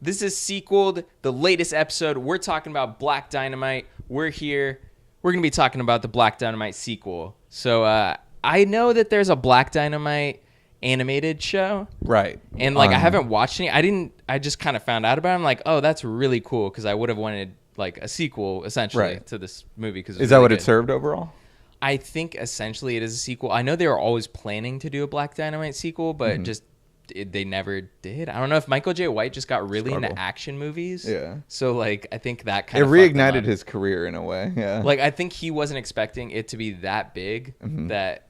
This is Sequeled, the latest episode. We're talking about Black Dynamite. We're here. We're going to be talking about the Black Dynamite sequel. So I know that there's a Black Dynamite animated show. Right. And I haven't watched any. I just kind of found out about it. I'm like, oh, that's really cool because I would have wanted like a sequel essentially to this movie. Cause is that what it served overall? I think essentially it is a sequel. I know they were always planning to do a Black Dynamite sequel, but they never did. I don't know if Michael J. White just got really into action movies. Yeah. So I think that kind of reignited his career in a way. Yeah. I think he wasn't expecting it to be that big that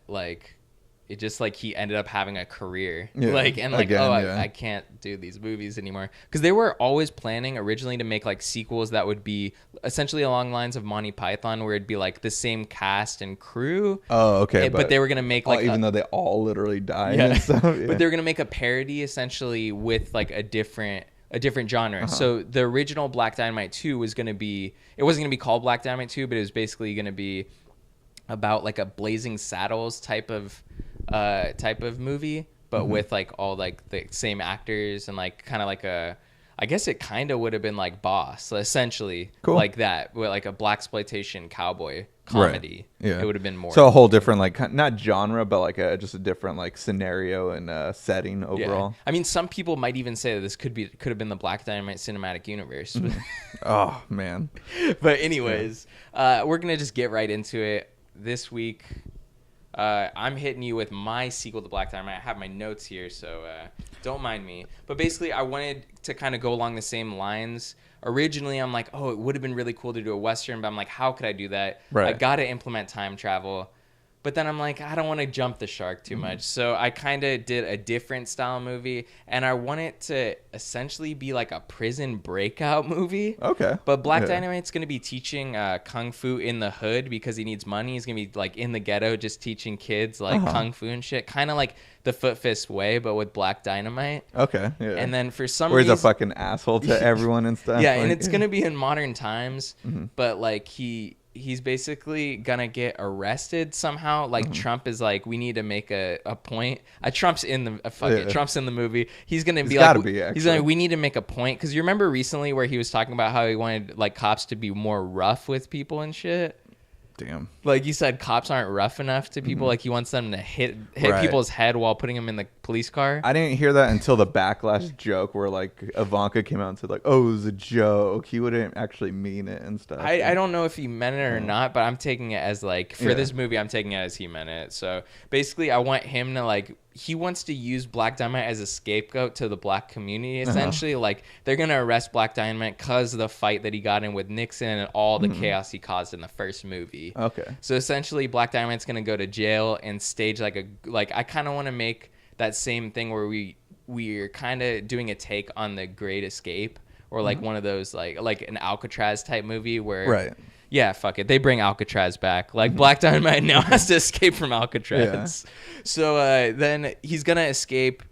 it just he ended up having a career. Yeah. I can't do these movies anymore. Because they were always planning originally to make sequels that would be essentially along the lines of Monty Python, where it'd be the same cast and crew. Oh, okay. But they were gonna make even though they all literally died. Yeah. And stuff, yeah. But they were gonna make a parody essentially with a different genre. So the original Black Dynamite 2 was gonna be, it wasn't gonna be called Black Dynamite 2, but it was basically gonna be about a Blazing Saddles type of movie, but with all the same actors and kind of I guess it kind of would have been like Boss, essentially. Cool. Like that, with a blaxploitation cowboy comedy. Right. Yeah. It would have been more. So a whole different not genre, but just a different different and setting overall. Yeah. I mean, some people might even say that this could have been the Black Dynamite cinematic universe. Oh man. But anyways, we're gonna just get right into it this week. I'm hitting you with my sequel to Black Dynamite. I have my notes here, so don't mind me. But basically, I wanted to kind of go along the same lines. Originally, I'm like, oh, it would have been really cool to do a Western, but I'm like, how could I do that? Right. I got to implement time travel. But then I'm like, I don't want to jump the shark too much. So I kind of did a different style movie, and I want it to essentially be like a prison breakout movie. Okay. But Black Dynamite's going to be teaching Kung Fu in the hood because he needs money. He's going to be in the ghetto just teaching kids Kung Fu and shit. Kind of like the Foot Fist Way, but with Black Dynamite. Okay, yeah. And then for some reason... Where he's a fucking asshole to everyone and stuff. Yeah, and it's going to be in modern times, but he's basically gonna get arrested somehow. Trump is we need to make a point. Trump's in the Trump's in the movie. He's gonna be we need to make a point, because you remember recently where he was talking about how he wanted cops to be more rough with people and shit. Damn. You said cops aren't rough enough to people. He wants them to hit people's head while putting them in the police car. I didn't hear that until the backlash joke where Ivanka came out and said oh, it was a joke. He wouldn't actually mean it and stuff. I don't know if he meant it or not, but I'm taking it as for this movie, I'm taking it as he meant it. So basically, I want him to he wants to use Black Dynamite as a scapegoat to the black community. Essentially, they're gonna arrest Black Dynamite because of the fight that he got in with Nixon and all the chaos he caused in the first movie. Okay. So essentially, Black Dynamite's gonna go to jail and stage I kind of want to make that same thing where we're kind of doing a take on The Great Escape, or one of those like an Alcatraz type movie where right. Yeah, fuck it. They bring Alcatraz back. Black Dynamite now has to escape from Alcatraz. Yeah. So then he's going to escape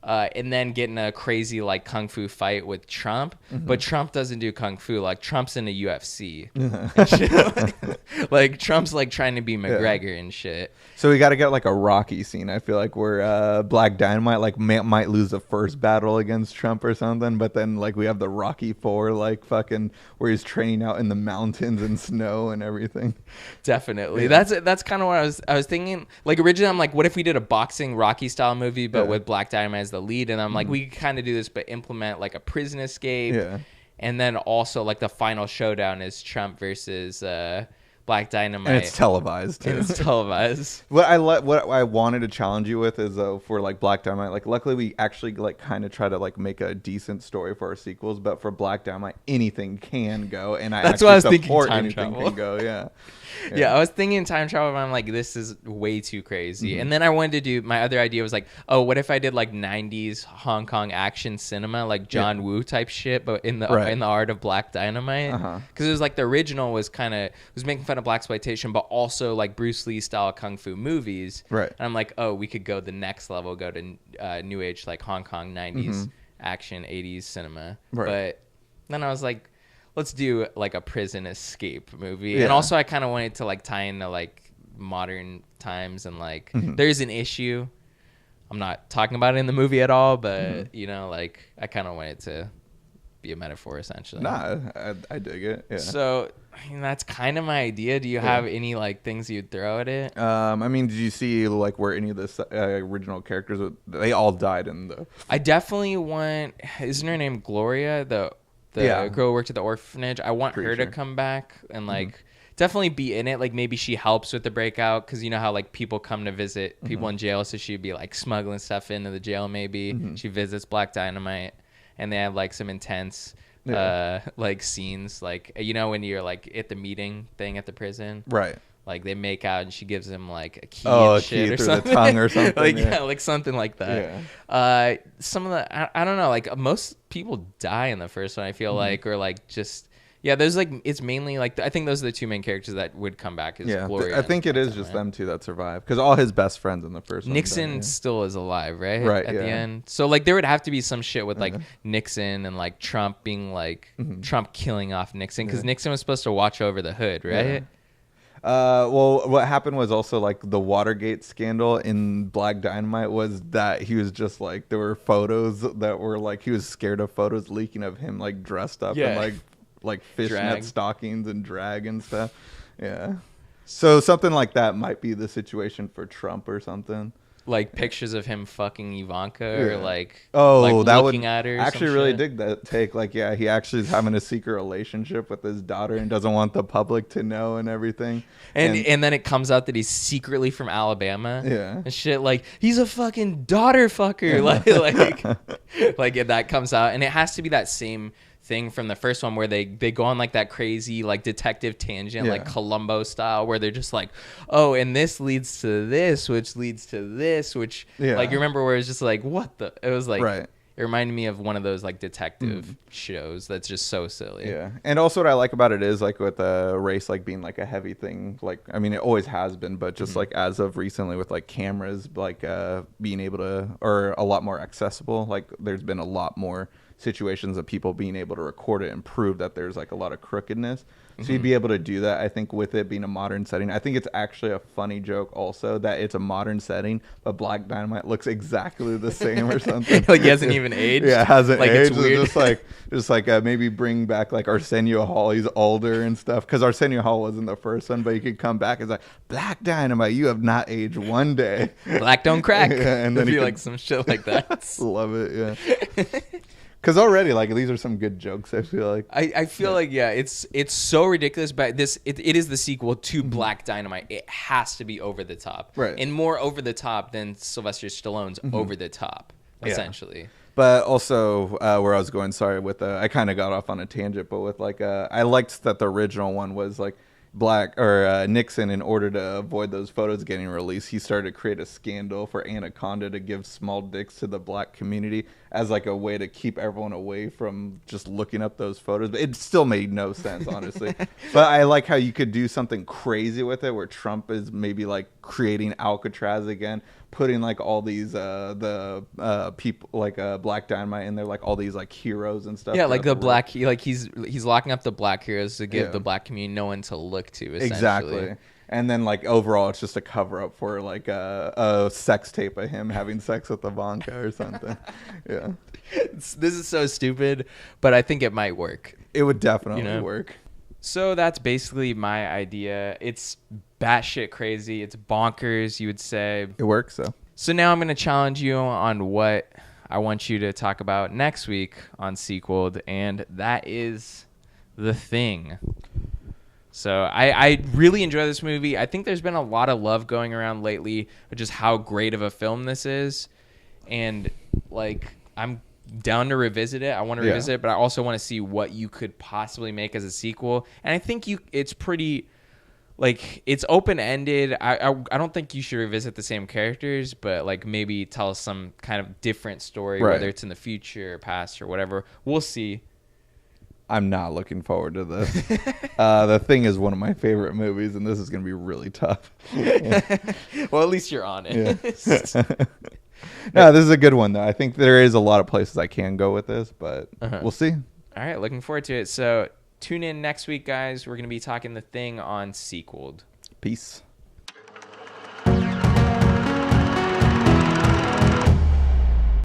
and then get in a crazy Kung Fu fight with Trump. But Trump doesn't do Kung Fu. Trump's in the UFC. Trump's trying to be McGregor and shit. So we got to get a Rocky scene. I feel where Black Dynamite might lose the first battle against Trump or something, but then we have the Rocky 4 fucking where he's training out in the mountains and snow and everything. Definitely. Yeah. That's kind of what I was thinking. Originally I'm what if we did a boxing Rocky style movie but with Black Dynamite as the lead, and I'm we could kind of do this but implement a prison escape. Yeah. And then also the final showdown is Trump versus Black Dynamite, and it's televised. What I wanted to challenge you with is for Black Dynamite, luckily we actually kind of try to make a decent story for our sequels, but for Black Dynamite anything can go, and that's what I was thinking. Time travel can go. Yeah, I was thinking time travel, but I'm this is way too crazy. And then I wanted to do, my other idea was oh, what if I did 90s Hong Kong action cinema, John Woo type shit, but in the art of Black Dynamite, because it was the original was making fun of blaxploitation, but also Bruce Lee style Kung Fu movies. Right. And I'm oh, we could go the next level, go to new age Hong Kong 90s action 80s cinema. Right. But then I was let's do a prison escape movie. Yeah. And also I kind of wanted to tie into modern times, and there's an issue. I'm not talking about it in the movie at all, but I kind of wanted to be a metaphor essentially. Nah, I dig it. Yeah. So I mean, that's kind of my idea. Do you have any like things you'd throw at it? I mean, did you see like where any of the original characters they all died in the? I definitely want. Isn't her name Gloria? The girl who worked at the orphanage. I want her to come back and like definitely be in it. Like maybe she helps with the breakout because you know how like people come to visit people in jail, so she'd be like smuggling stuff into the jail. Maybe she visits Black Dynamite, and they have like some intense like scenes, like you know when you're like at the meeting thing at the prison, right? Like they make out and she gives him like a key and a shit key or through something. The tongue or something. Like like something like that. Yeah. Some of the I don't know, like most people die in the first one, I feel like, or like just there's like it's mainly like I think those are the two main characters that would come back is Gloria. I think it is just them two that survive because all his best friends in the first one. Nixon still is alive, right? Right. At the end. So like there would have to be some shit with like Nixon and like Trump being like Trump killing off Nixon because Nixon was supposed to watch over the hood, right? Yeah. Well, what happened was also like the Watergate scandal in Black Dynamite was that he was just like there were photos that were like he was scared of photos leaking of him like dressed up in like fishnet stockings and drag and stuff. Yeah. So something like that might be the situation for Trump or something. Like pictures of him fucking Ivanka or like like that looking would at her. Actually, really dig that take. Like, yeah, he actually is having a secret relationship with his daughter and doesn't want the public to know and everything. And then it comes out that he's secretly from Alabama. Yeah, and shit. Like he's a fucking daughter fucker. like if that comes out, and it has to be that same thing from the first one where they go on like that crazy like detective tangent like Columbo style where they're just like, oh, and this leads to this which leads to this which like you remember where it's just like what the it was like it reminded me of one of those like detective shows that's just so silly. Yeah. And also what I like about it is like with race like being like a heavy thing, like I mean it always has been, but just like as of recently with like cameras like being able to or a lot more accessible, like there's been a lot more situations of people being able to record it and prove that there's like a lot of crookedness. So you'd be able to do that, I think, with it being a modern setting. I think it's actually a funny joke also that it's a modern setting, but Black Dynamite looks exactly the same or something. Like he hasn't even aged. Yeah, hasn't like aged. It's weird. Just like maybe bring back like Arsenio Hall. He's older and stuff because Arsenio Hall wasn't the first one, but he could come back as like Black Dynamite. You have not aged one day. Black don't crack. And then he like some shit like that. Love it. Yeah. Because already, like, these are some good jokes, I feel like. I feel like, it's so ridiculous, but it is the sequel to Black Dynamite. It has to be over the top. Right. And more over the top than Sylvester Stallone's over the top, essentially. But also, where I was going, sorry, with I kind of got off on a tangent, but with, like, I liked that the original one was, like, Nixon, in order to avoid those photos getting released, he started to create a scandal for Anaconda to give small dicks to the black community as like a way to keep everyone away from just looking up those photos. But it still made no sense, honestly. But I like how you could do something crazy with it where Trump is maybe like creating Alcatraz again, putting like all these people like Black Dynamite in there, like all these like heroes and stuff. Yeah, like the black he's locking up the black heroes to give the black community no one to look to. Exactly. And then like overall, it's just a cover up for like a sex tape of him having sex with Ivanka or something. Yeah, this is so stupid, but I think it might work. It would definitely work. So that's basically my idea. It's batshit crazy. It's bonkers, you would say. It works, though. So now I'm going to challenge you on what I want you to talk about next week on Sequeled, and that is The Thing. So I really enjoy this movie. I think there's been a lot of love going around lately of just how great of a film this is. And, like, I'm down to revisit it. I want to revisit it, but I also want to see what you could possibly make as a sequel. And I think it's pretty, like, it's open-ended. I don't think you should revisit the same characters, but, like, maybe tell us some kind of different story, whether it's in the future or past or whatever. We'll see. I'm not looking forward to this. The Thing is one of my favorite movies, and this is going to be really tough. Well, at least you're on it. Yeah. No, this is a good one, though. I think there is a lot of places I can go with this, but we'll see. All right, looking forward to it. So tune in next week, guys. We're going to be talking The Thing on Sequeled. Peace.